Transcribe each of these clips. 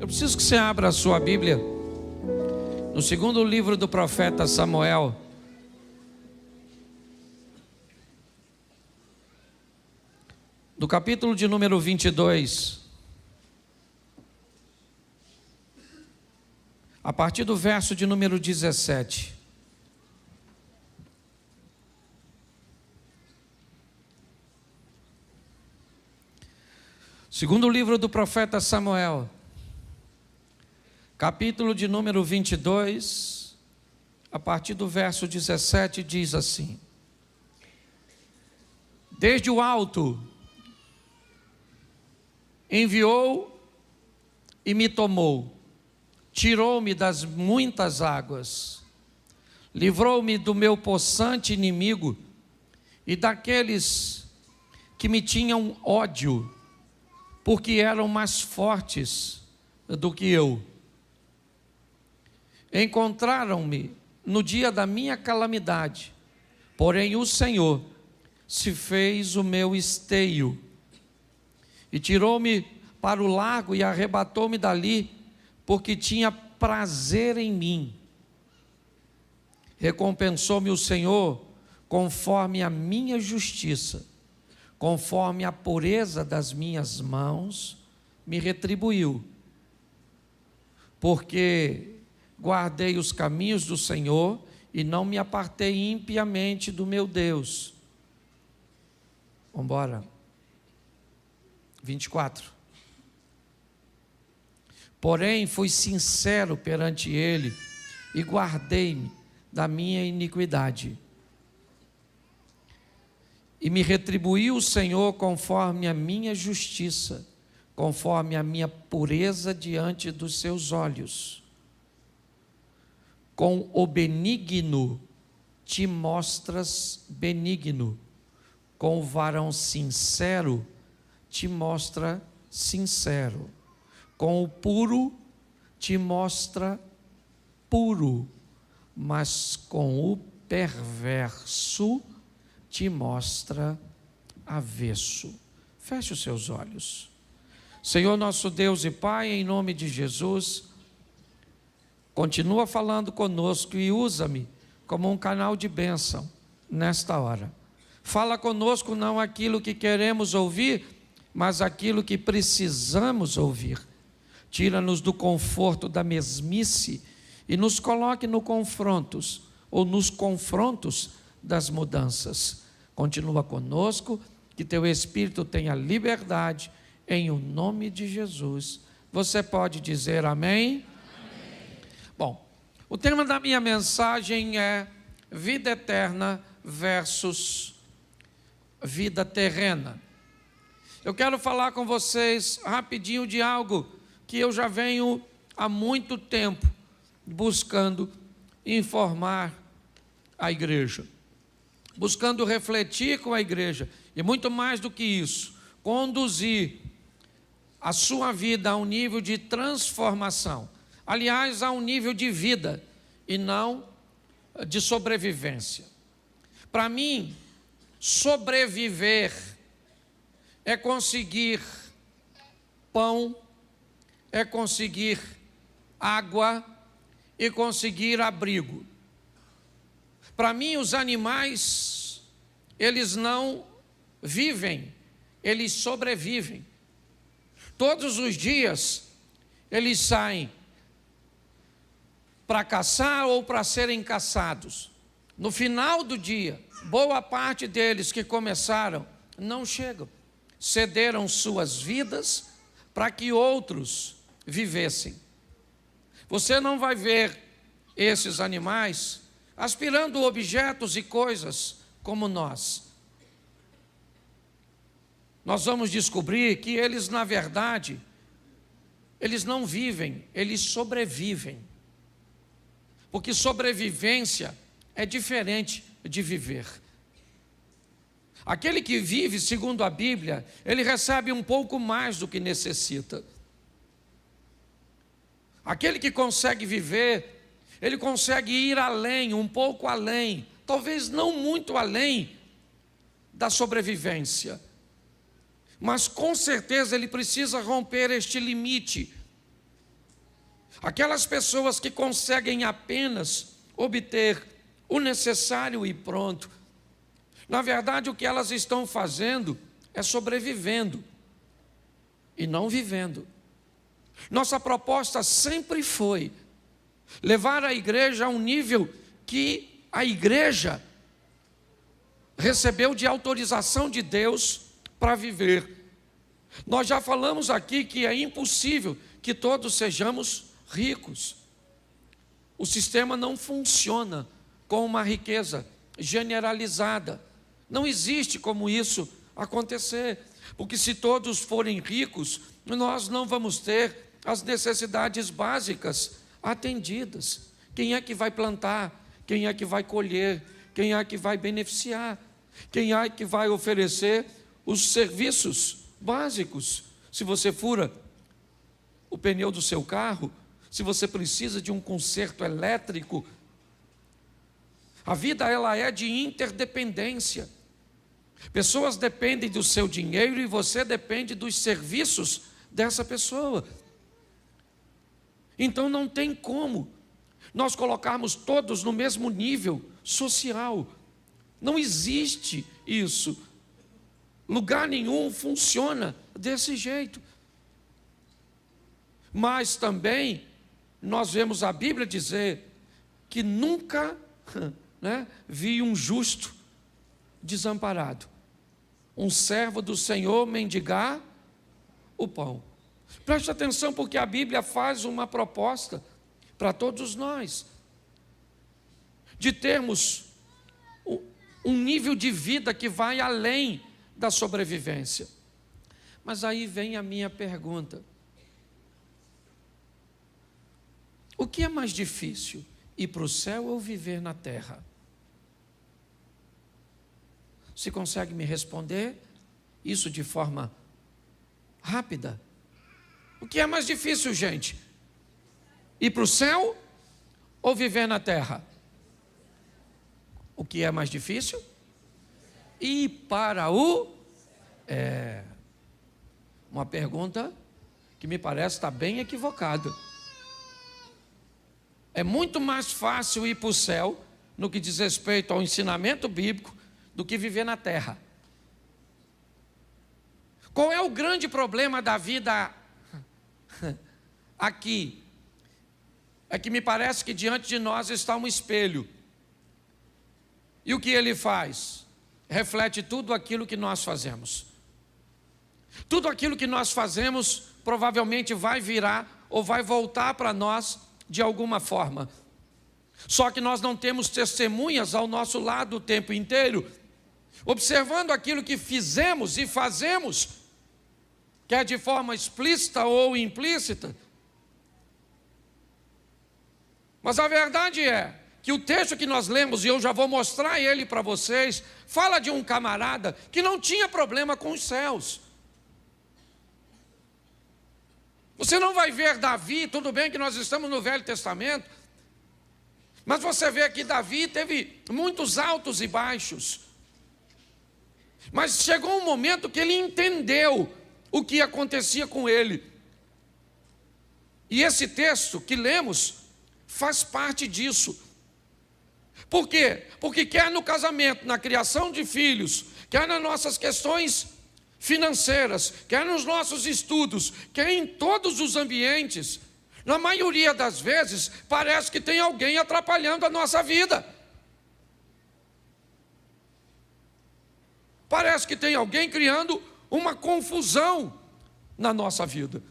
Eu preciso que você abra a sua Bíblia no segundo livro do profeta Samuel. Do capítulo de número 22. A partir do verso de número 17. Segundo livro do profeta Samuel, capítulo de número 22, a partir do verso 17, diz assim: Desde o alto enviou e me tomou, tirou-me das muitas águas, livrou-me do meu possante inimigo e daqueles que me tinham ódio, porque eram mais fortes do que eu. Encontraram-me no dia da minha calamidade, porém o Senhor se fez o meu esteio, e tirou-me para o lago e arrebatou-me dali, porque tinha prazer em mim. Recompensou-me o Senhor conforme a minha justiça, conforme a pureza das minhas mãos, me retribuiu. Porque guardei os caminhos do Senhor e não me apartei impiamente do meu Deus. Vamos embora. 24. Porém, fui sincero perante ele e guardei-me da minha iniquidade. E me retribuiu o Senhor conforme a minha justiça, conforme a minha pureza diante dos seus olhos. Com o benigno te mostras benigno, com o varão sincero te mostra sincero, com o puro te mostra puro, mas com o perverso te mostra avesso. Feche os seus olhos. Senhor nosso Deus e Pai, em nome de Jesus, continua falando conosco e usa-me como um canal de bênção nesta hora. Fala conosco não aquilo que queremos ouvir, mas aquilo que precisamos ouvir. Tira-nos do conforto da mesmice e nos coloque nos confrontos das mudanças. Continua conosco, que teu Espírito tenha liberdade, em o nome de Jesus. Você pode dizer amém? Amém. Bom, o tema da minha mensagem é vida eterna versus vida terrena. Eu quero falar com vocês rapidinho de algo que eu já venho há muito tempo buscando informar a igreja, buscando refletir com a igreja, e muito mais do que isso, conduzir a sua vida a um nível de transformação, aliás, a um nível de vida e não de sobrevivência. Para mim, sobreviver é conseguir pão, é conseguir água e conseguir abrigo. Para mim, os animais, eles não vivem, eles sobrevivem. Todos os dias, eles saem para caçar ou para serem caçados. No final do dia, boa parte deles que começaram não chegam. Cederam suas vidas para que outros vivessem. Você não vai ver esses animais aspirando objetos e coisas como nós. Nós vamos descobrir que eles, na verdade, eles não vivem, eles sobrevivem. Porque sobrevivência é diferente de viver. Aquele que vive, segundo a Bíblia, ele recebe um pouco mais do que necessita. Aquele que consegue viver, ele consegue ir além, um pouco além, talvez não muito além da sobrevivência. Mas com certeza ele precisa romper este limite Aquelas pessoas que conseguem apenas obter o necessário e pronto, na verdade o que elas estão fazendo é sobrevivendo e não vivendo. Nossa proposta sempre foi levar a igreja a um nível que a igreja recebeu de autorização de Deus para viver. Nós já falamos aqui que é impossível que todos sejamos ricos. O sistema não funciona com uma riqueza generalizada. Não existe como isso acontecer, porque se todos forem ricos, nós não vamos ter as necessidades básicas atendidas. Quem é que vai plantar? Quem é que vai colher? Quem é que vai beneficiar? Quem é que vai oferecer os serviços básicos? Se você fura o pneu do seu carro, se você precisa de um conserto elétrico, a vida ela é de interdependência. Pessoas dependem do seu dinheiro e você depende dos serviços dessa pessoa. Então não tem como nós colocarmos todos no mesmo nível social. Não existe isso. Lugar nenhum funciona desse jeito. Mas também nós vemos a Bíblia dizer que nunca vi um justo desamparado, um servo do Senhor mendigar o pão. Preste atenção, porque a Bíblia faz uma proposta para todos nós de termos um nível de vida que vai além da sobrevivência. Mas aí vem a minha pergunta: o que é mais difícil, ir para o céu ou viver na terra? Se consegue me responder isso de forma rápida? O que é mais difícil, gente? Ir para o céu ou viver na terra? O que é mais difícil? Ir para o... uma pergunta que me parece estar bem equivocada. É muito mais fácil ir para o céu, no que diz respeito ao ensinamento bíblico, do que viver na terra. Qual é o grande problema da vida aqui? É que me parece que diante de nós está um espelho. E o que ele faz? Reflete tudo aquilo que nós fazemos. Tudo aquilo que nós fazemos provavelmente vai virar ou vai voltar para nós de alguma forma. Só que nós não temos testemunhas ao nosso lado o tempo inteiro, observando aquilo que fizemos e fazemos, quer de forma explícita ou implícita. Mas a verdade é que o texto que nós lemos, e eu já vou mostrar ele para vocês, fala de um camarada que não tinha problema com os céus. Você não vai ver Davi, tudo bem que nós estamos no Velho Testamento, mas você vê que Davi teve muitos altos e baixos. Mas chegou um momento que ele entendeu o que acontecia com ele. E esse texto que lemos faz parte disso. Por quê? Porque quer no casamento, na criação de filhos, quer nas nossas questões financeiras, quer nos nossos estudos, quer em todos os ambientes, na maioria das vezes, parece que tem alguém atrapalhando a nossa vida. Parece que tem alguém criando uma confusão na nossa vida.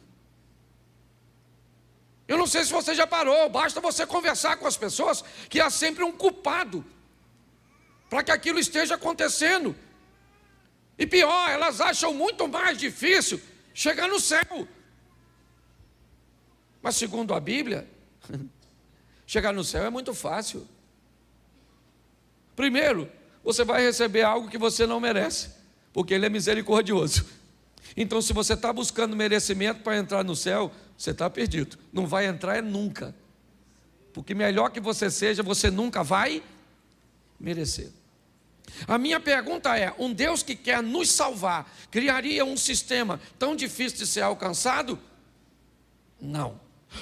Eu não sei se você já parou, basta você conversar com as pessoas, que há sempre um culpado para que aquilo esteja acontecendo. E pior, elas acham muito mais difícil chegar no céu. Mas segundo a Bíblia, chegar no céu é muito fácil. Primeiro, você vai receber algo que você não merece, porque Ele é misericordioso. Então, se você está buscando merecimento para entrar no céu, você está perdido. Não vai entrar nunca. Porque melhor que você seja, você nunca vai merecer. A minha pergunta é: um Deus que quer nos salvar, criaria um sistema tão difícil de ser alcançado? Não.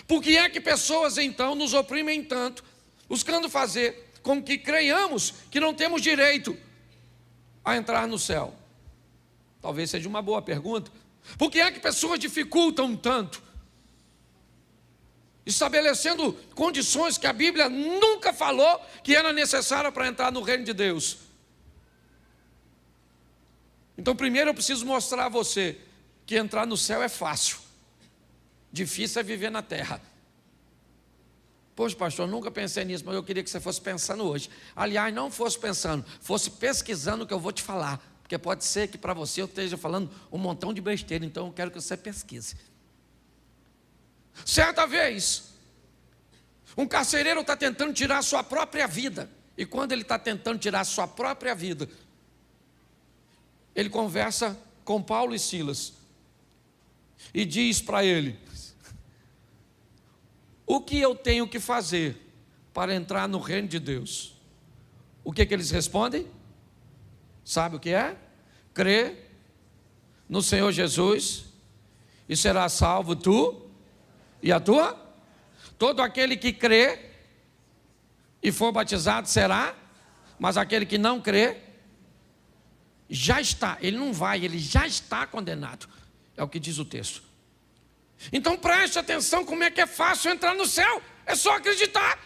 Por que é que pessoas então nos oprimem tanto, buscando fazer com que creiamos que não temos direito a entrar no céu? Talvez seja uma boa pergunta. Por que é que pessoas dificultam tanto, estabelecendo condições que a Bíblia nunca falou que era necessária para entrar no reino de Deus? Então, primeiro eu preciso mostrar a você que entrar no céu é fácil. Difícil é viver na terra. Poxa, pastor, nunca pensei nisso, mas eu queria que você fosse pensando hoje. Aliás, não fosse pensando, fosse pesquisando o que eu vou te falar. Porque pode ser que para você eu esteja falando um montão de besteira, então eu quero que você pesquise. Certa vez, um carcereiro está tentando tirar a sua própria vida. E quando ele está tentando tirar a sua própria vida, ele conversa com Paulo e Silas e diz para ele: o que eu tenho que fazer para entrar no reino de Deus? O que eles respondem? Sabe o que é? Crê no Senhor Jesus e será salvo tu e a tua. Todo aquele que crê e for batizado será, mas aquele que não crê já está, ele não vai, ele já está condenado. É o que diz o texto. Então preste atenção como é que é fácil entrar no céu. É só acreditar.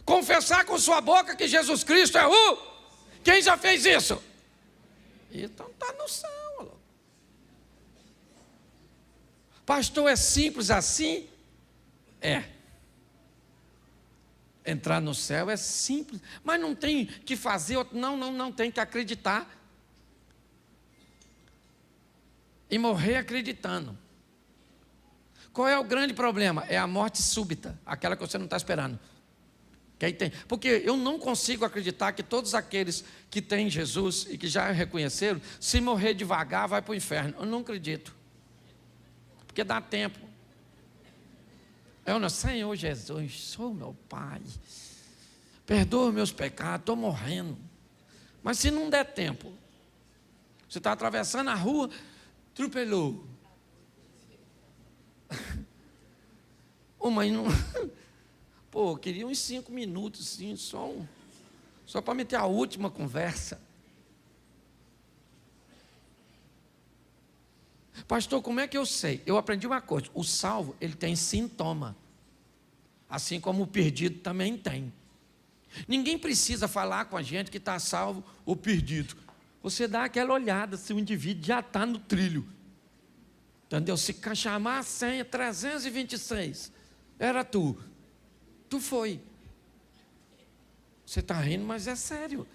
Confessar com sua boca que Jesus Cristo é o... Quem já fez isso? Então está no céu. Pastor, é simples assim? É. Entrar no céu é simples, mas não tem que fazer, não tem que acreditar. E morrer acreditando. Qual é o grande problema? É a morte súbita, aquela que você não está esperando. Que aí tem. Porque eu não consigo acreditar que todos aqueles que têm Jesus e que já reconheceram, se morrer devagar vai para o inferno. Eu não acredito. Porque dá tempo. Eu não, Senhor Jesus, sou meu Pai, perdoa meus pecados, estou morrendo. Mas se não der tempo, você está atravessando a rua, atropelou. Ô mãe, não... Pô, eu queria uns 5 minutos, sim, só para meter a última conversa. Pastor, como é que eu sei? Eu aprendi uma coisa, o salvo, ele tem sintoma, assim como o perdido também tem. Ninguém precisa falar com a gente que está salvo ou perdido. Você dá aquela olhada se o indivíduo já está no trilho. Entendeu? Se chamar a senha 326, era tu. Tu foi. Você está rindo, mas é sério.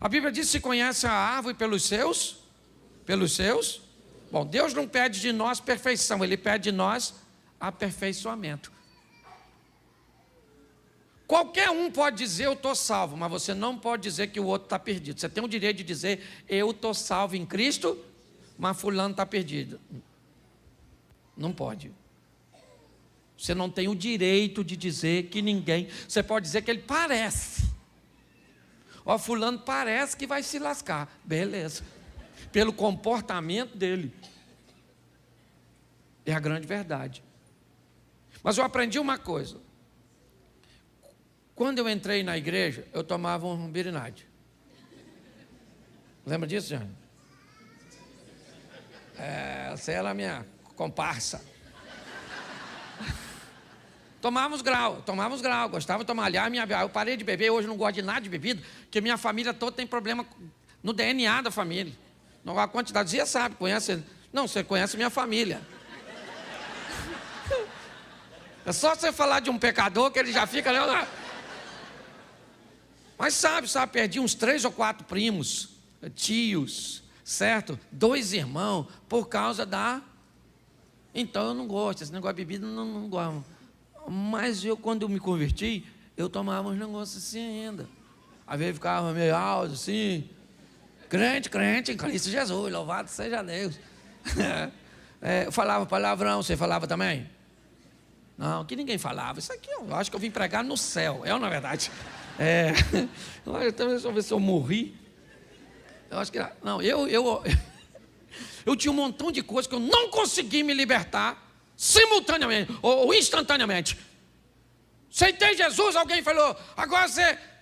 A Bíblia diz que se conhece a árvore pelos seus. Pelos seus? Bom, Deus não pede de nós perfeição, Ele pede de nós aperfeiçoamento. Qualquer um pode dizer eu estou salvo, mas você não pode dizer que o outro está perdido. Você tem o direito de dizer eu estou salvo em Cristo, mas fulano está perdido. Não pode. Você não tem o direito de dizer que ninguém... Você pode dizer que ele parece. Ó, fulano parece que vai se lascar. Beleza. Pelo comportamento dele. É a grande verdade. Mas eu aprendi uma coisa. Quando eu entrei na igreja, eu tomava um birinade. Lembra disso, Jane? Essa era a minha comparsa. Tomávamos grau, gostava de tomar. Aliás, eu parei de beber, hoje não gosto de nada de bebida, porque minha família toda tem problema no DNA da família. Não, a quantidade, você sabe, conhece? Não, você conhece minha família. É só você falar de um pecador que ele já fica... Mas sabe, perdi uns 3 ou 4 primos, tios, certo? 2 irmãos, por causa da... Então eu não gosto, esse negócio de bebida não gosto. Mas quando eu me converti, eu tomava uns negócios assim ainda. Às vezes ficava meio alto, assim. Crente em Cristo Jesus, louvado seja Deus. Eu falava palavrão, você falava também? Não, que ninguém falava. Isso aqui eu acho que eu vim pregar no céu, na verdade. Deixa eu ver se eu morri. Eu acho que... Não, eu tinha um montão de coisas que eu não consegui me libertar. simultaneamente ou instantaneamente. Aceitei Jesus, alguém falou, agora você é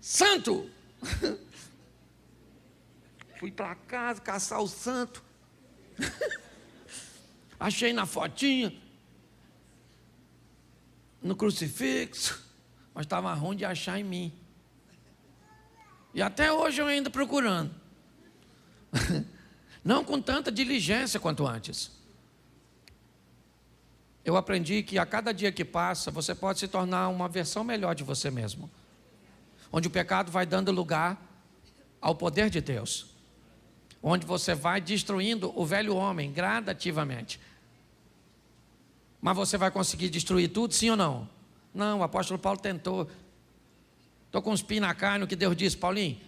santo. Fui para casa caçar o santo. Achei na fotinha, no crucifixo, mas estava ruim de achar em mim. E até hoje eu ainda procurando. Não com tanta diligência quanto antes. Eu aprendi que a cada dia que passa, você pode se tornar uma versão melhor de você mesmo. Onde o pecado vai dando lugar ao poder de Deus. Onde você vai destruindo o velho homem gradativamente. Mas você vai conseguir destruir tudo, sim ou não? Não, o apóstolo Paulo tentou. Estou com uns pés na carne, o que Deus disse, Paulinho,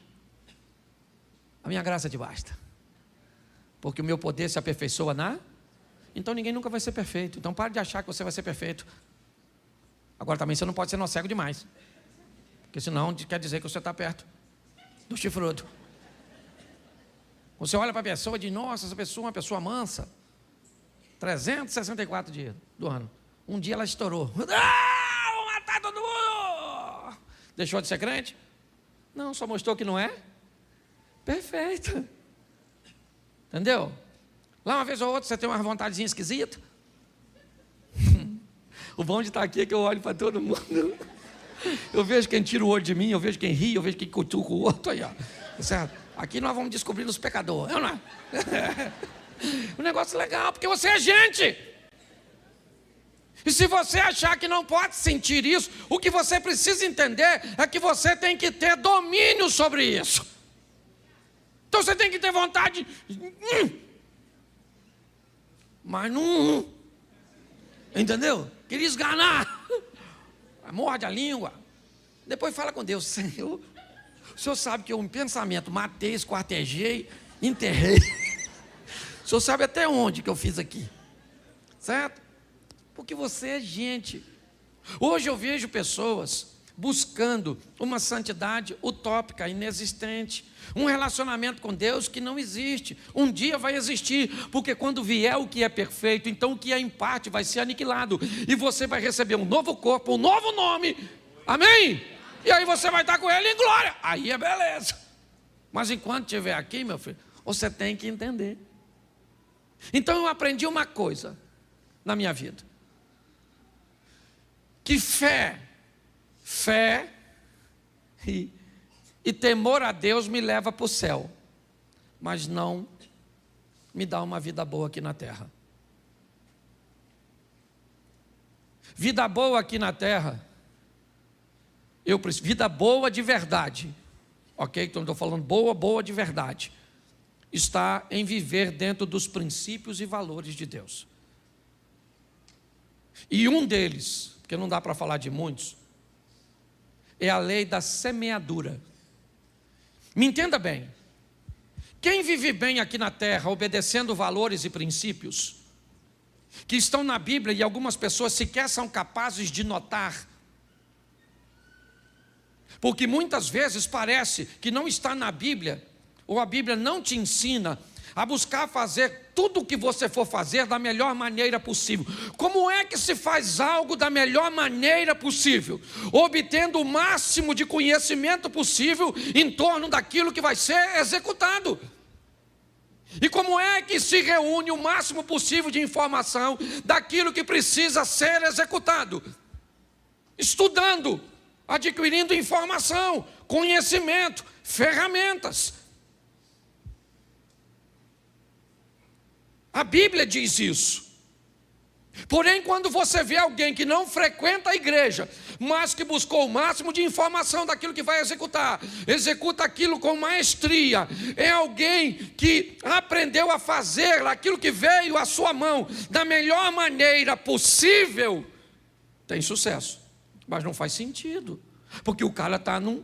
a minha graça te basta. Porque o meu poder se aperfeiçoa na... Então ninguém nunca vai ser perfeito. Então pare de achar que você vai ser perfeito. Agora também você não pode ser nó cego demais. Porque senão quer dizer que você está perto do chifrudo. Você olha para a pessoa e diz, nossa, essa pessoa é uma pessoa mansa. 364 dias do ano. Um dia ela estourou. Ah, vou matar todo mundo! Deixou de ser crente? Não, só mostrou que não é perfeito. Entendeu? Lá uma vez ou outra você tem uma vontadezinha esquisita. O bom de estar aqui é que eu olho para todo mundo. Eu vejo quem tira o olho de mim, eu vejo quem ri, eu vejo quem cutuca o outro. Aí, ó. Certo? Aqui nós vamos descobrir os pecadores. Não é? Um negócio legal, porque você é gente. E se você achar que não pode sentir isso, o que você precisa entender é que você tem que ter domínio sobre isso. Então você tem que ter vontade. Mas não. Entendeu? Queria esganar. Morde a língua. Depois fala com Deus, Senhor. O Senhor sabe que eu em pensamento matei, esquartejei, enterrei. O Senhor sabe até onde que eu fiz aqui. Certo? Porque você é gente. Hoje eu vejo pessoas buscando uma santidade utópica, inexistente. Um relacionamento com Deus que não existe. Um dia vai existir, porque quando vier o que é perfeito, então o que é em parte vai ser aniquilado. E você vai receber um novo corpo, um novo nome. Amém? E aí você vai estar com ele em glória. Aí é beleza. Mas enquanto estiver aqui, meu filho, você tem que entender. Então eu aprendi uma coisa na minha vida. Que fé e temor a Deus me leva para o céu, mas não me dá uma vida boa aqui na terra. Vida boa aqui na terra, eu preciso, vida boa de verdade, ok? Então estou falando boa de verdade, está em viver dentro dos princípios e valores de Deus. E um deles, porque não dá para falar de muitos, é a lei da semeadura. Me entenda bem, quem vive bem aqui na terra, obedecendo valores e princípios, que estão na Bíblia e algumas pessoas sequer são capazes de notar, porque muitas vezes parece que não está na Bíblia, ou a Bíblia não te ensina a buscar fazer tudo o que você for fazer da melhor maneira possível. Como é que se faz algo da melhor maneira possível? Obtendo o máximo de conhecimento possível em torno daquilo que vai ser executado. E como é que se reúne o máximo possível de informação daquilo que precisa ser executado? Estudando, adquirindo informação, conhecimento, ferramentas. A Bíblia diz isso. Porém, quando você vê alguém que não frequenta a igreja, mas que buscou o máximo de informação daquilo que vai executar, executa aquilo com maestria, é alguém que aprendeu a fazer aquilo que veio à sua mão da melhor maneira possível, tem sucesso. Mas não faz sentido, porque o cara está num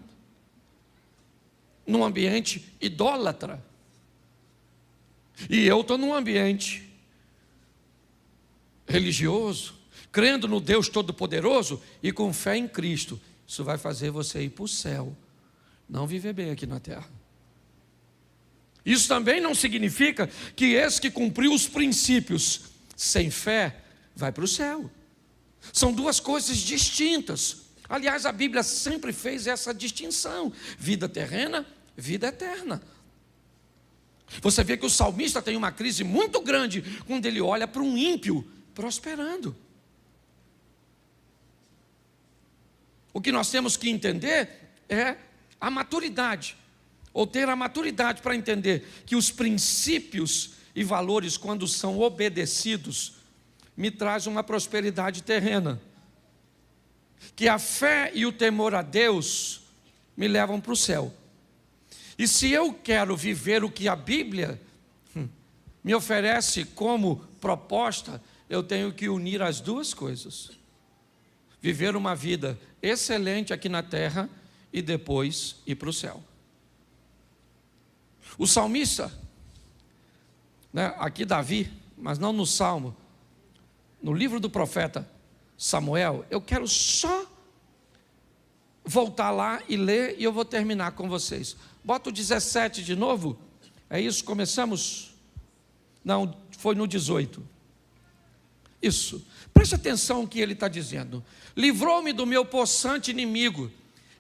ambiente idólatra. E eu estou num ambiente religioso, crendo no Deus Todo-Poderoso e com fé em Cristo. Isso vai fazer você ir para o céu, não viver bem aqui na terra. Isso também não significa que esse que cumpriu os princípios sem fé vai para o céu. São duas coisas distintas. Aliás, a Bíblia sempre fez essa distinção: vida terrena, vida eterna. Você vê que o salmista tem uma crise muito grande quando ele olha para um ímpio prosperando. O que nós temos que entender é a maturidade, ou ter a maturidade para entender que os princípios e valores, quando são obedecidos, me traz uma prosperidade terrena. Que a fé e o temor a Deus me levam para o céu. E se eu quero viver o que a Bíblia me oferece como proposta, eu tenho que unir as duas coisas. Viver uma vida excelente aqui na terra e depois ir para o céu. O salmista, aqui Davi, mas não no Salmo, no livro do profeta Samuel, eu quero só voltar lá e ler, e eu vou terminar com vocês. Bota o 17 de novo. É isso, começamos? Não, foi no 18. Isso. Preste atenção no que ele está dizendo. Livrou-me do meu possante inimigo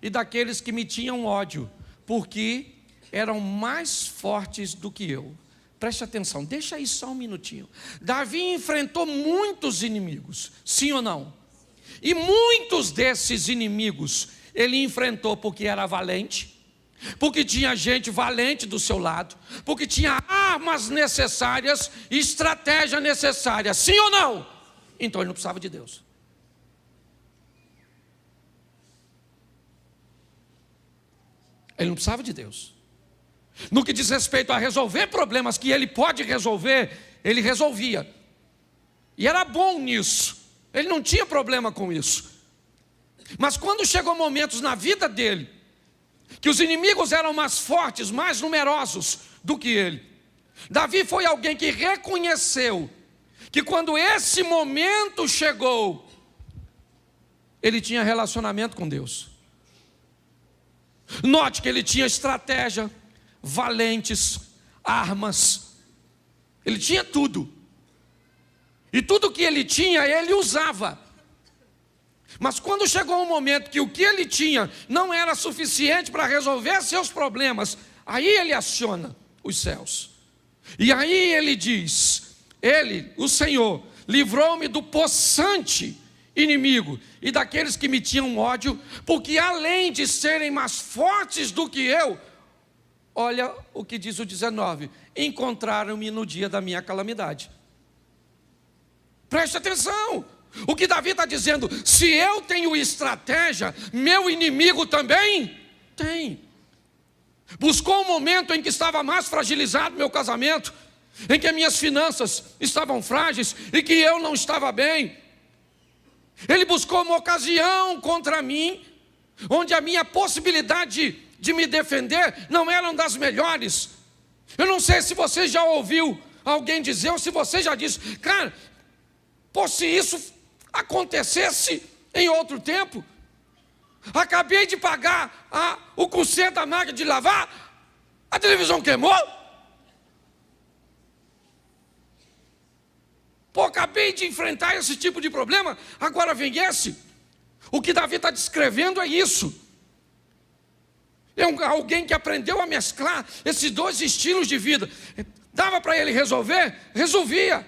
e daqueles que me tinham ódio, porque eram mais fortes do que eu. Preste atenção, deixa aí só um minutinho. Davi enfrentou muitos inimigos, sim ou não? E muitos desses inimigos ele enfrentou porque era valente, porque tinha gente valente do seu lado, porque tinha armas necessárias e estratégia necessária, sim ou não? Então ele não precisava de Deus. Ele não precisava de Deus. No que diz respeito a resolver problemas que ele pode resolver, ele resolvia. E era bom nisso. Ele não tinha problema com isso. Mas quando chegou momentos na vida dele, que os inimigos eram mais fortes, mais numerosos do que ele, Davi foi alguém que reconheceu que quando esse momento chegou, ele tinha relacionamento com Deus. Note que ele tinha estratégia, valentes, armas, ele tinha tudo. E tudo que ele tinha, ele usava. Mas quando chegou um momento que o que ele tinha não era suficiente para resolver seus problemas, aí ele aciona os céus. E aí ele diz: ele, o Senhor, livrou-me do possante inimigo e daqueles que me tinham ódio, porque além de serem mais fortes do que eu, olha o que diz o 19, encontraram-me no dia da minha calamidade. Preste atenção, o que Davi está dizendo: se eu tenho estratégia, meu inimigo também tem. Buscou um momento em que estava mais fragilizado meu casamento, em que minhas finanças estavam frágeis e que eu não estava bem. Ele buscou uma ocasião contra mim, onde a minha possibilidade de me defender não eram das melhores. Eu não sei se você já ouviu alguém dizer, ou se você já disse: cara, pô, se isso acontecesse em outro tempo, acabei de pagar o conserto da máquina de lavar, a televisão queimou. Pô, acabei de enfrentar esse tipo de problema, agora vem esse. O que Davi está descrevendo é isso. É alguém que aprendeu a mesclar esses dois estilos de vida. Dava para ele resolver? Resolvia.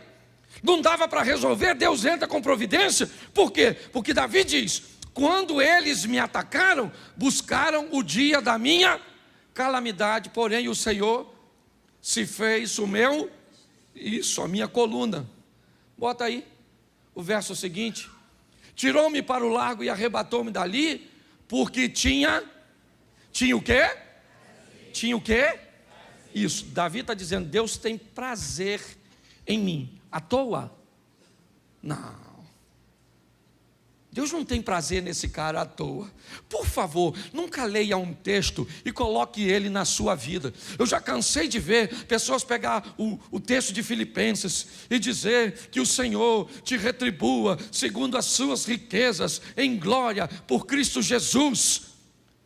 Não dava para resolver? Deus entra com providência. Por quê? Porque Davi diz: quando eles me atacaram, buscaram o dia da minha calamidade, porém o Senhor se fez o meu, a minha coluna. Bota aí o verso seguinte: tirou-me para o largo e arrebatou-me dali, porque tinha o quê? Tinha o quê? Isso, Davi está dizendo: Deus tem prazer em mim. À toa? Não. Deus não tem prazer nesse cara à toa. Por favor, nunca leia um texto e coloque ele na sua vida. Eu já cansei de ver pessoas pegar o texto de Filipenses e dizer que o Senhor te retribua segundo as suas riquezas em glória por Cristo Jesus.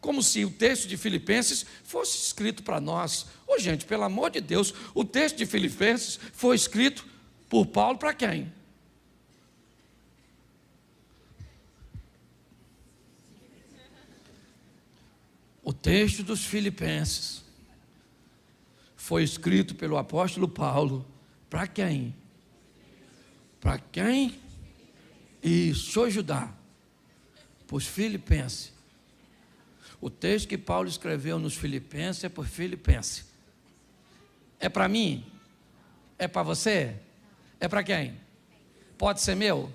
Como se o texto de Filipenses fosse escrito para nós. Ô gente, pelo amor de Deus, o texto de Filipenses foi escrito por Paulo para quem? texto dos Filipenses foi escrito pelo apóstolo Paulo para quem? Para quem? Isso, deixa eu ajudar. Para os Filipenses. O texto que Paulo escreveu nos Filipenses é para os Filipenses. É para mim? É para você? É para quem? Pode ser meu?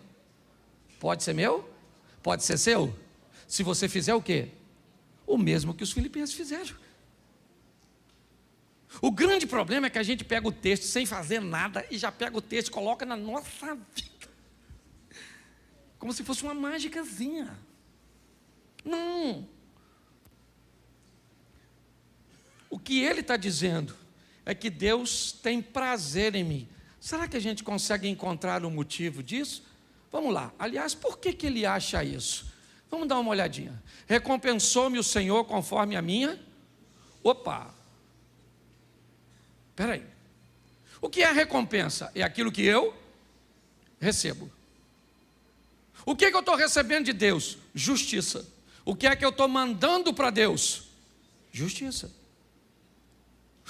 Pode ser meu? Pode ser seu? Se você fizer o quê? O mesmo que os Filipenses fizeram. O grande problema é que a gente pega o texto sem fazer nada e já pega o texto e coloca na nossa vida. Como se fosse uma mágicazinha. Não. O que ele está dizendo é que Deus tem prazer em mim. Será que a gente consegue encontrar o motivo disso? Vamos lá. Aliás, por que ele acha isso? Vamos dar uma olhadinha. Recompensou-me o Senhor conforme a minha... Opa! Espera aí. O que é recompensa? É aquilo que eu recebo. O que eu estou recebendo de Deus? Justiça. O que é que eu estou mandando para Deus? Justiça.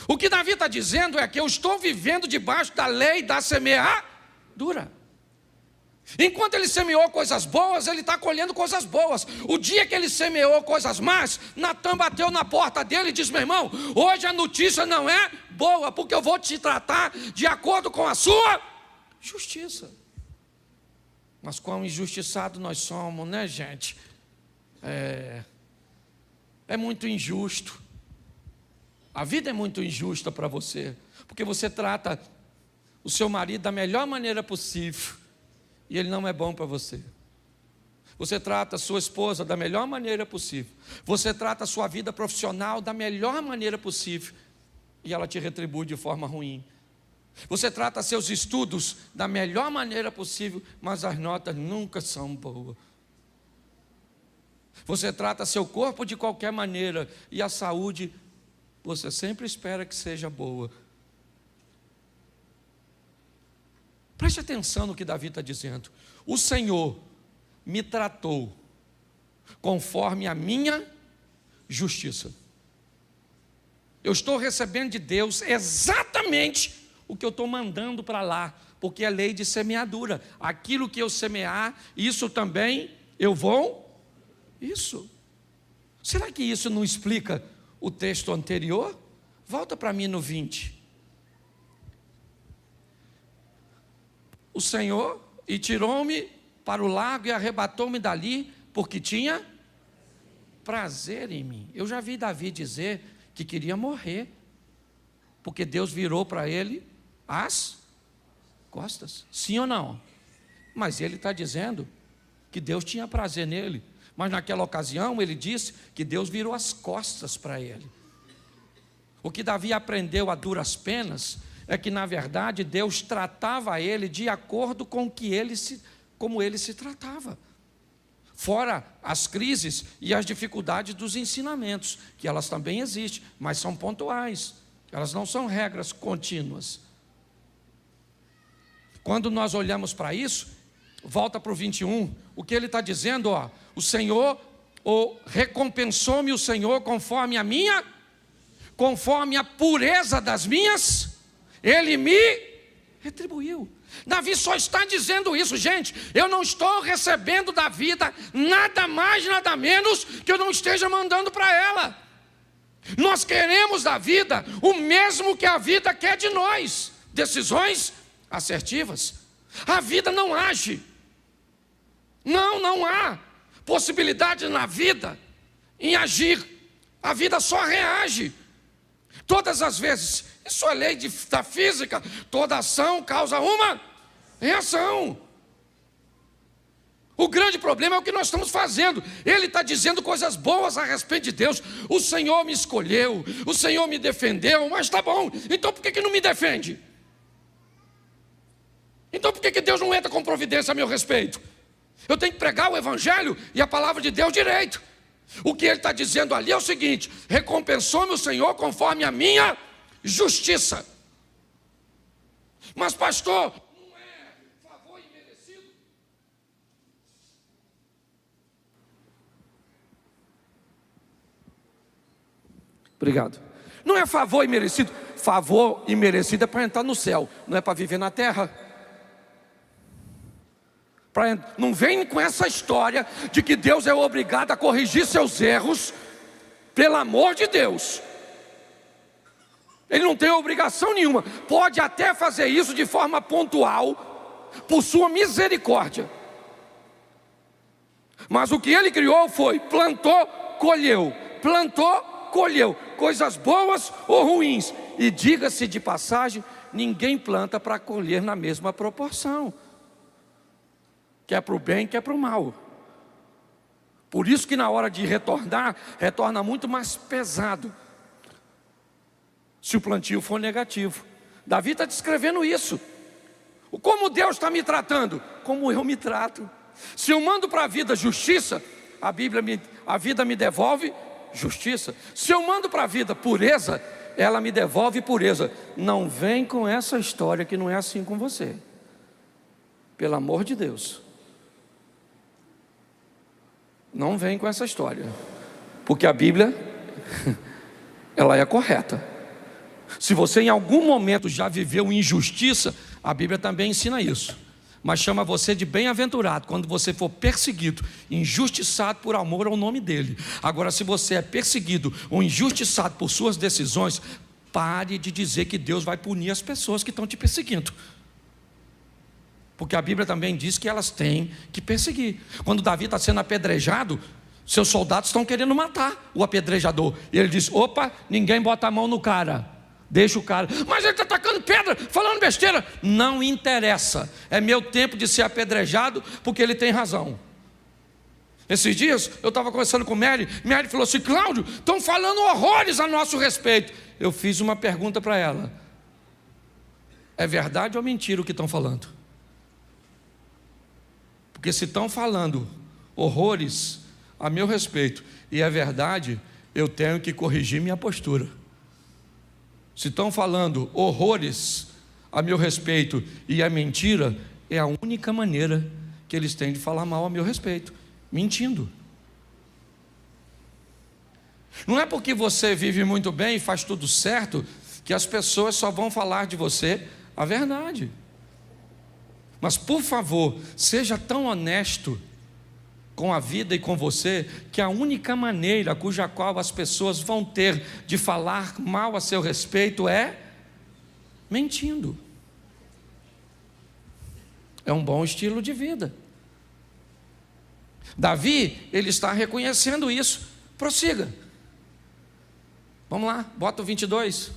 O que Davi está dizendo é que eu estou vivendo debaixo da lei da semeadura. Enquanto ele semeou coisas boas, ele está colhendo coisas boas. O dia que ele semeou coisas más, Natan bateu na porta dele e disse: meu irmão, hoje a notícia não é boa, porque eu vou te tratar de acordo com a sua justiça. Mas quão injustiçado nós somos, né, gente? É muito injusto. A vida é muito injusta para você, porque você trata o seu marido da melhor maneira possível e ele não é bom para você. Você trata a sua esposa da melhor maneira possível. Você trata a sua vida profissional da melhor maneira possível e ela te retribui de forma ruim. Você trata seus estudos da melhor maneira possível, mas as notas nunca são boas. Você trata seu corpo de qualquer maneira e a saúde você sempre espera que seja boa. Preste atenção no que Davi está dizendo. O Senhor me tratou conforme a minha justiça. Eu estou recebendo de Deus exatamente o que eu estou mandando para lá, porque é lei de semeadura. Aquilo que eu semear, isso também eu vou. Isso. Será que isso não explica o texto anterior? Volta para mim no 20. O Senhor e tirou-me para o lago e arrebatou-me dali, porque tinha prazer em mim. Eu já vi Davi dizer que queria morrer, porque Deus virou para ele as costas. Sim ou não? Mas ele está dizendo que Deus tinha prazer nele. Mas naquela ocasião ele disse que Deus virou as costas para ele. O que Davi aprendeu a duras penas é que, na verdade, Deus tratava ele de acordo com como ele se tratava. Fora as crises e as dificuldades dos ensinamentos, que elas também existem, mas são pontuais. Elas não são regras contínuas. Quando nós olhamos para isso, volta para o 21, o que ele está dizendo, o Senhor, recompensou-me o Senhor conforme a pureza das minhas, Ele me retribuiu. Davi só está dizendo isso, gente. Eu não estou recebendo da vida nada mais, nada menos que eu não esteja mandando para ela. Nós queremos da vida o mesmo que a vida quer de nós. Decisões assertivas. A vida não age. Não há possibilidade na vida em agir. A vida só reage. Todas as vezes, isso é lei da física, toda ação causa uma reação. O grande problema é o que nós estamos fazendo. Ele está dizendo coisas boas a respeito de Deus. O Senhor me escolheu, o Senhor me defendeu, mas está bom, então por que não me defende? Então por que Deus não entra com providência a meu respeito? Eu tenho que pregar o Evangelho e a palavra de Deus direito. O que ele está dizendo ali é o seguinte: recompensou-me o Senhor conforme a minha justiça. Mas pastor, não é favor imerecido? Obrigado. Não é favor imerecido. Favor imerecido é para entrar no céu, não é para viver na terra. Não vem com essa história de que Deus é obrigado a corrigir seus erros. Pelo amor de Deus, Ele não tem obrigação nenhuma. Pode até fazer isso de forma pontual, por sua misericórdia. Mas o que Ele criou foi: plantou, colheu. Plantou, colheu. Coisas boas ou ruins. E diga-se de passagem, ninguém planta para colher na mesma proporção. Quer para o bem, quer para o mal. Por isso que na hora de retornar, retorna muito mais pesado, se o plantio for negativo. Davi está descrevendo isso. Como Deus está me tratando? Como eu me trato. Se eu mando para a vida justiça, a vida me devolve justiça. Se eu mando para a vida pureza, ela me devolve pureza. Não vem com essa história que não é assim com você. Pelo amor de Deus. Não vem com essa história. Porque a Bíblia, ela é correta. Se você em algum momento já viveu injustiça, a Bíblia também ensina isso. Mas chama você de bem-aventurado quando você for perseguido, injustiçado por amor ao nome dele. Agora, se você é perseguido ou injustiçado por suas decisões, pare de dizer que Deus vai punir as pessoas que estão te perseguindo. Porque a Bíblia também diz que elas têm que perseguir. Quando Davi está sendo apedrejado, seus soldados estão querendo matar o apedrejador. E ele diz: opa, ninguém bota a mão no cara. Deixa o cara. Mas ele está atacando pedra, falando besteira. Não interessa. É meu tempo de ser apedrejado, porque ele tem razão. Esses dias eu estava conversando com Mary falou assim: Cláudio, estão falando horrores a nosso respeito. Eu fiz uma pergunta para ela: é verdade ou mentira o que estão falando? Porque se estão falando horrores a meu respeito e é verdade, eu tenho que corrigir minha postura. Se estão falando horrores a meu respeito e é mentira, é a única maneira que eles têm de falar mal a meu respeito, mentindo. Não é porque você vive muito bem e faz tudo certo que as pessoas só vão falar de você a verdade. Mas por favor, seja tão honesto com a vida e com você, que a única maneira cuja qual as pessoas vão ter de falar mal a seu respeito é mentindo. É um bom estilo de vida. Davi, ele está reconhecendo isso. Prossiga. Vamos lá, bota o 22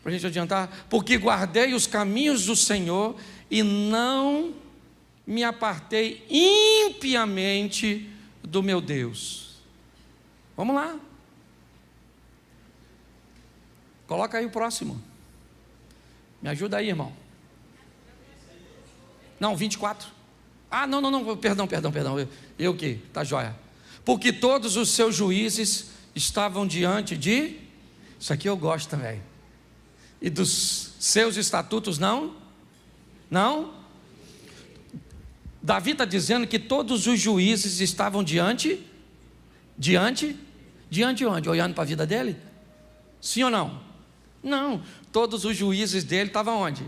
para a gente adiantar. Porque guardei os caminhos do Senhor e não me apartei impiamente do meu Deus. Vamos lá. Coloca aí o próximo. Me ajuda aí, irmão. Não, 24. Ah, não, perdão. Eu que? Tá joia. Porque todos os seus juízes estavam diante de... Isso aqui eu gosto também. E dos seus estatutos não? Não? Davi está dizendo que todos os juízes estavam diante onde? Olhando para a vida dele? Sim ou não? Não, todos os juízes dele estavam onde?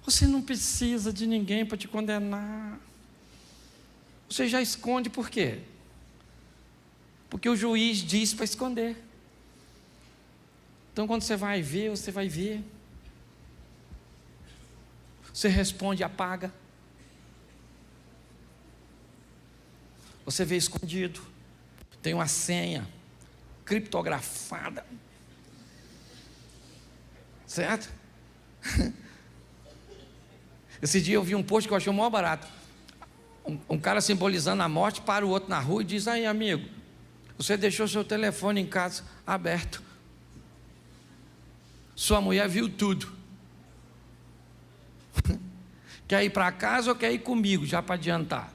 Você não precisa de ninguém para te condenar. Você já esconde por quê? Porque o juiz diz para esconder. Então quando você vai ver, você vai ver. Você responde e apaga. Você vê escondido. Tem uma senha criptografada. Certo? Esse dia eu vi um post que eu achei o maior barato. Um cara simbolizando a morte para o outro na rua e diz: aí, amigo, você deixou seu telefone em casa aberto. Sua mulher viu tudo. Quer ir para casa ou quer ir comigo, já para adiantar?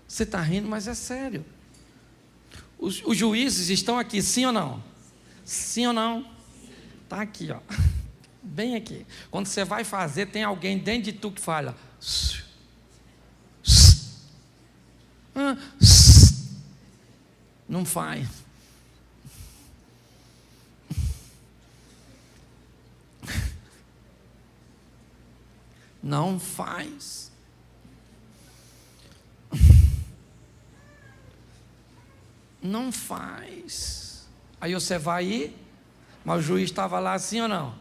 Você está rindo, mas é sério. Os juízes estão aqui, sim ou não? Sim ou não? Está aqui, ó. Bem aqui. Quando você vai fazer, tem alguém dentro de tu que fala. Não faz. Não faz. Não faz. Aí você vai ir, mas o juiz estava lá, sim ou não?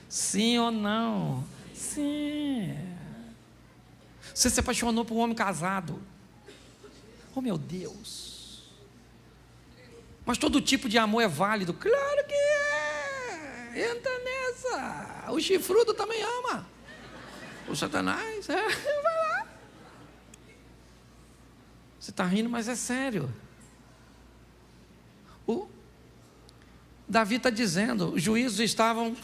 Sim ou não? Sim. Você se apaixonou por um homem casado. Oh, meu Deus. Mas todo tipo de amor é válido. Claro que é. Entra nessa. O chifrudo também ama. O Satanás, vai lá. Você está rindo, mas é sério. Davi está dizendo, os juízes estavam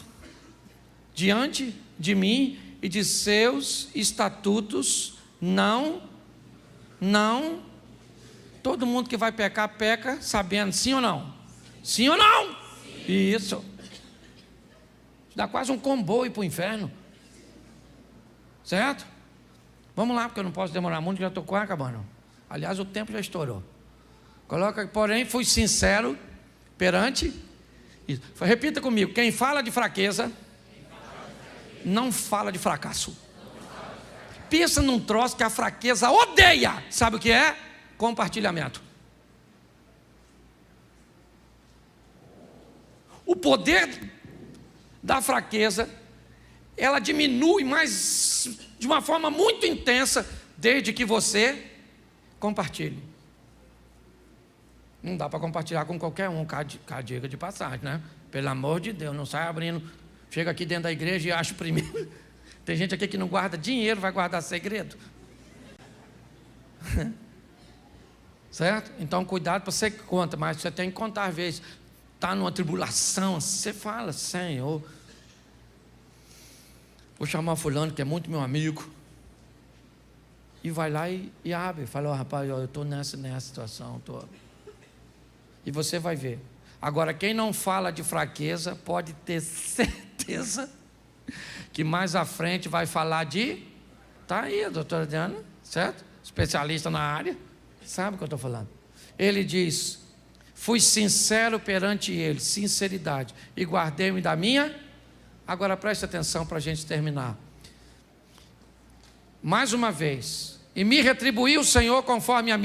diante de mim e de seus estatutos não, todo mundo que vai pecar, peca sabendo, sim ou não? Sim ou não? Sim. Isso. Dá quase um comboio para o inferno. Certo? Vamos lá, porque eu não posso demorar muito, já estou quase acabando. Aliás, o tempo já estourou. Coloca, porém, fui sincero perante isso. Repita comigo, quem fala de fraqueza não fala de fracasso. Pensa num troço que a fraqueza odeia. Sabe o que é? Compartilhamento. O poder da fraqueza, ela diminui, mas de uma forma muito intensa, desde que você compartilhe. Não dá para compartilhar com qualquer um, diga de passagem, né? Pelo amor de Deus, não sai abrindo. Chega aqui dentro da igreja e acha o primeiro. Tem gente aqui que não guarda dinheiro, vai guardar segredo. Certo? Então cuidado para você que conta, mas você tem que contar às vezes. Está numa tribulação, você fala, Senhor, vou chamar fulano que é muito meu amigo. E vai lá e abre. Fala, rapaz, eu estou nessa situação. E você vai ver. Agora, quem não fala de fraqueza, pode ter certeza que mais à frente vai falar de... Está aí a doutora Diana, certo? Especialista na área. Sabe o que eu estou falando? Ele diz, fui sincero perante ele, sinceridade, e guardei-me da minha... Agora preste atenção para a gente terminar. Mais uma vez, e me retribuiu o Senhor conforme a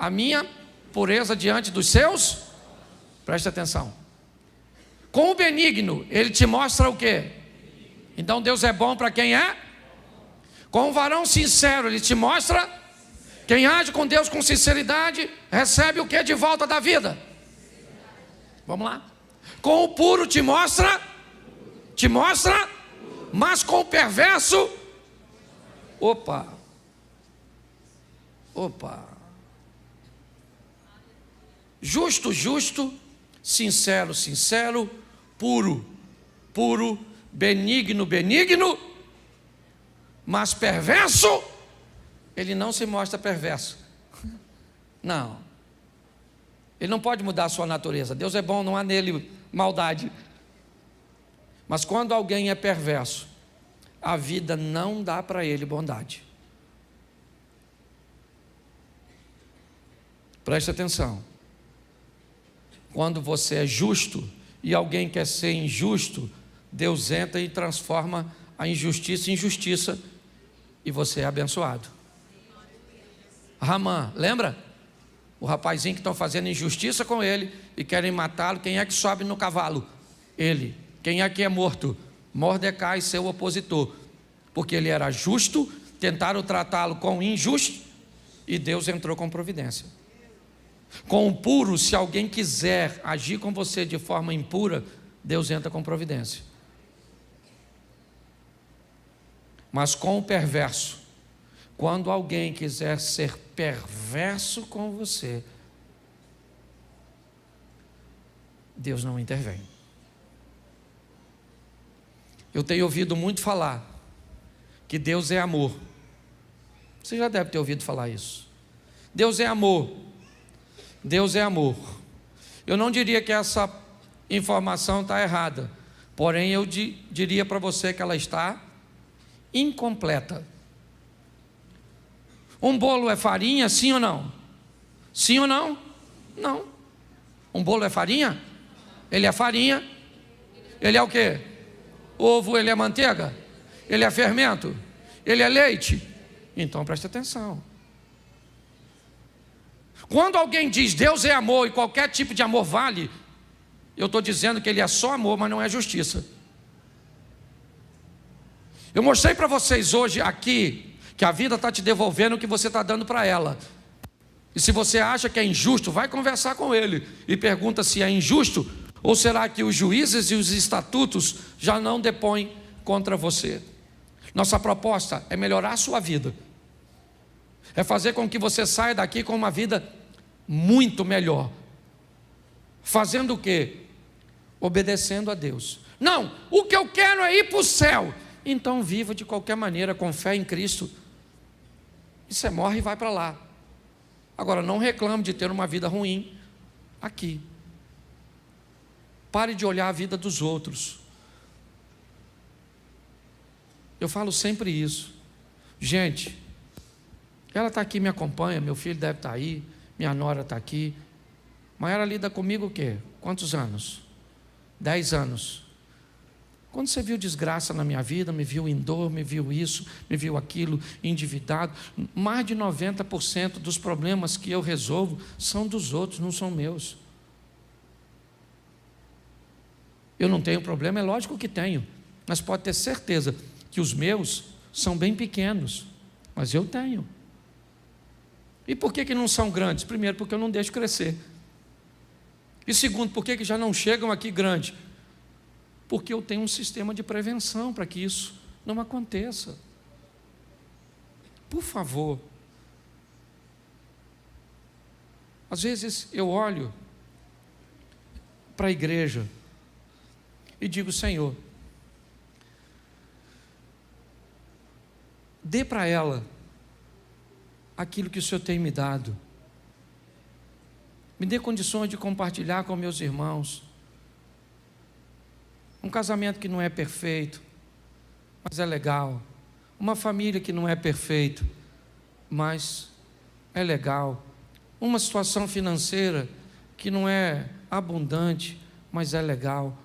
minha pureza diante dos seus. Preste atenção. Com o benigno, ele te mostra o quê? Então Deus é bom para quem é? Com o varão sincero, ele te mostra. Quem age com Deus com sinceridade, recebe o que de volta da vida? Vamos lá. Com o puro te mostra, mas com o perverso, opa, justo, sincero, puro, benigno, mas perverso, ele não se mostra perverso, não, ele não pode mudar a sua natureza. Deus é bom, não há nele maldade. Mas quando alguém é perverso, a vida não dá para ele bondade. Preste atenção. Quando você é justo e alguém quer ser injusto, Deus entra e transforma a injustiça em justiça e você é abençoado. Ramã, lembra? O rapazinho que estão fazendo injustiça com ele e querem matá-lo, quem é que sobe no cavalo? Ele. Quem é que é morto? Mordecai, seu opositor. Porque ele era justo, tentaram tratá-lo com injusto e Deus entrou com providência. Com o puro, se alguém quiser agir com você de forma impura, Deus entra com providência. Mas com o perverso, quando alguém quiser ser perverso com você, Deus não intervém. Eu tenho ouvido muito falar que Deus é amor. Você já deve ter ouvido falar isso. Deus é amor. Deus é amor. Eu não diria que essa informação está errada, porém eu diria para você que ela está incompleta. Um bolo é farinha, sim ou não? Sim ou não? Não. Um bolo é farinha? Ele é farinha. Ele é o quê? Ovo, ele é manteiga? Ele é fermento? Ele é leite? Então preste atenção. Quando alguém diz Deus é amor e qualquer tipo de amor vale, eu estou dizendo que Ele é só amor, mas não é justiça. Eu mostrei para vocês hoje aqui que a vida está te devolvendo o que você está dando para ela. E se você acha que é injusto, vai conversar com Ele e pergunta se é injusto, ou será que os juízes e os estatutos já não depõem contra você. Nossa proposta é melhorar a sua vida, é fazer com que você saia daqui com uma vida muito melhor. Fazendo o quê? Obedecendo a Deus. Não, o que eu quero é ir para o céu. Então viva de qualquer maneira, com fé em Cristo. E você morre e vai para lá. Agora não reclame de ter uma vida ruim aqui. Pare de olhar a vida dos outros. Eu falo sempre isso. Gente, ela está aqui, me acompanha, meu filho deve estar aí, minha nora está aqui. Mas ela lida comigo o quê? Quantos anos? 10 anos. Quando você viu desgraça na minha vida, me viu em dor, me viu isso, me viu aquilo, endividado, mais de 90% dos problemas que eu resolvo são dos outros, não são meus. Eu não tenho problema, é lógico que tenho, mas pode ter certeza que os meus são bem pequenos, mas eu tenho. E por que não são grandes? Primeiro, porque eu não deixo crescer. E segundo, por que já não chegam aqui grandes? Porque eu tenho um sistema de prevenção para que isso não aconteça. Por favor. Às vezes eu olho para a igreja e digo: Senhor, dê para ela aquilo que o Senhor tem me dado. Me dê condições de compartilhar com meus irmãos. Um casamento que não é perfeito, mas é legal. Uma família que não é perfeita, mas é legal. Uma situação financeira que não é abundante, mas é legal.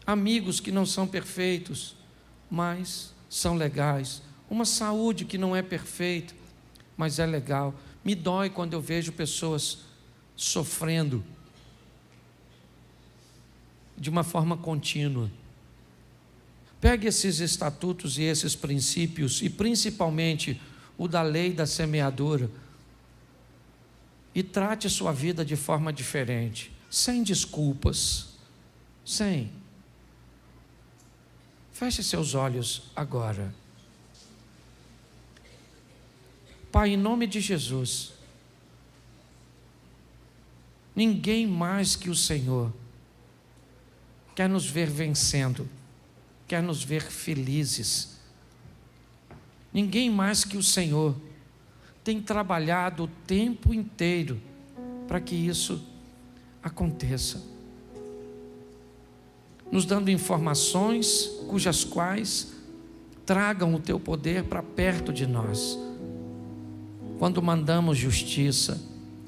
Amigos que não são perfeitos, mas são legais. Uma saúde que não é perfeita, mas é legal. Me dói quando eu vejo pessoas sofrendo de uma forma contínua. Pegue esses estatutos e esses princípios, e principalmente o da lei da semeadura, e trate sua vida de forma diferente, sem desculpas, sem. Feche seus olhos agora. Pai, em nome de Jesus, ninguém mais que o Senhor quer nos ver vencendo, quer nos ver felizes. Ninguém mais que o Senhor tem trabalhado o tempo inteiro para que isso aconteça, nos dando informações cujas quais tragam o teu poder para perto de nós. Quando mandamos justiça,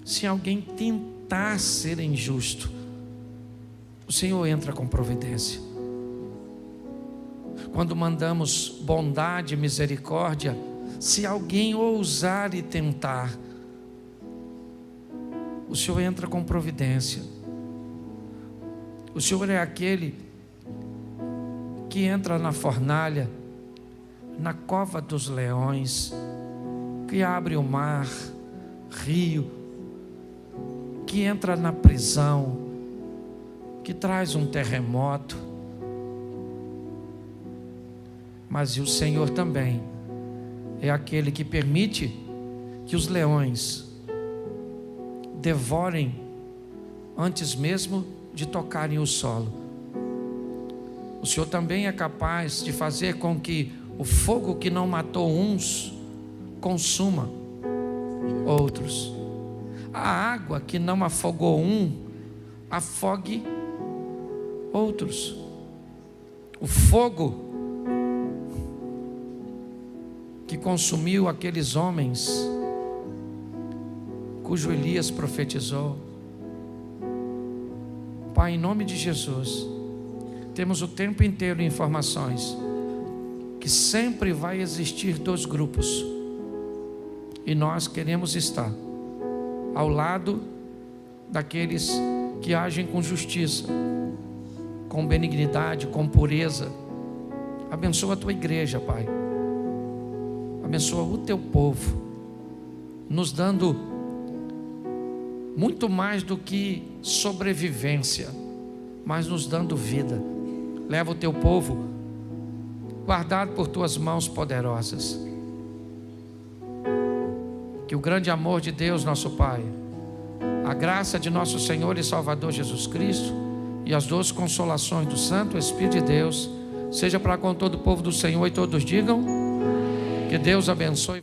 se alguém tentar ser injusto, o Senhor entra com providência. Quando mandamos bondade e misericórdia, se alguém ousar e tentar, o Senhor entra com providência. O Senhor é aquele que entra na fornalha, na cova dos leões, que abre o mar, rio, que entra na prisão, que traz um terremoto. Mas o Senhor também é aquele que permite que os leões devorem antes mesmo de tocarem o solo. O Senhor também é capaz de fazer com que o fogo que não matou uns consuma outros. A água que não afogou afogue outros. O fogo que consumiu aqueles homens cujo Elias profetizou. Pai, em nome de Jesus, temos o tempo inteiro informações que sempre vai existir dois grupos, e nós queremos estar ao lado daqueles que agem com justiça, com benignidade, com pureza. Abençoa a tua igreja, Pai. Abençoa o teu povo, nos dando muito mais do que sobrevivência, mas nos dando vida. Leva o teu povo guardado por tuas mãos poderosas. Que o grande amor de Deus, nosso Pai, a graça de nosso Senhor e Salvador Jesus Cristo e as doces consolações do Santo Espírito de Deus seja para com todo o povo do Senhor, e todos digam: que Deus abençoe.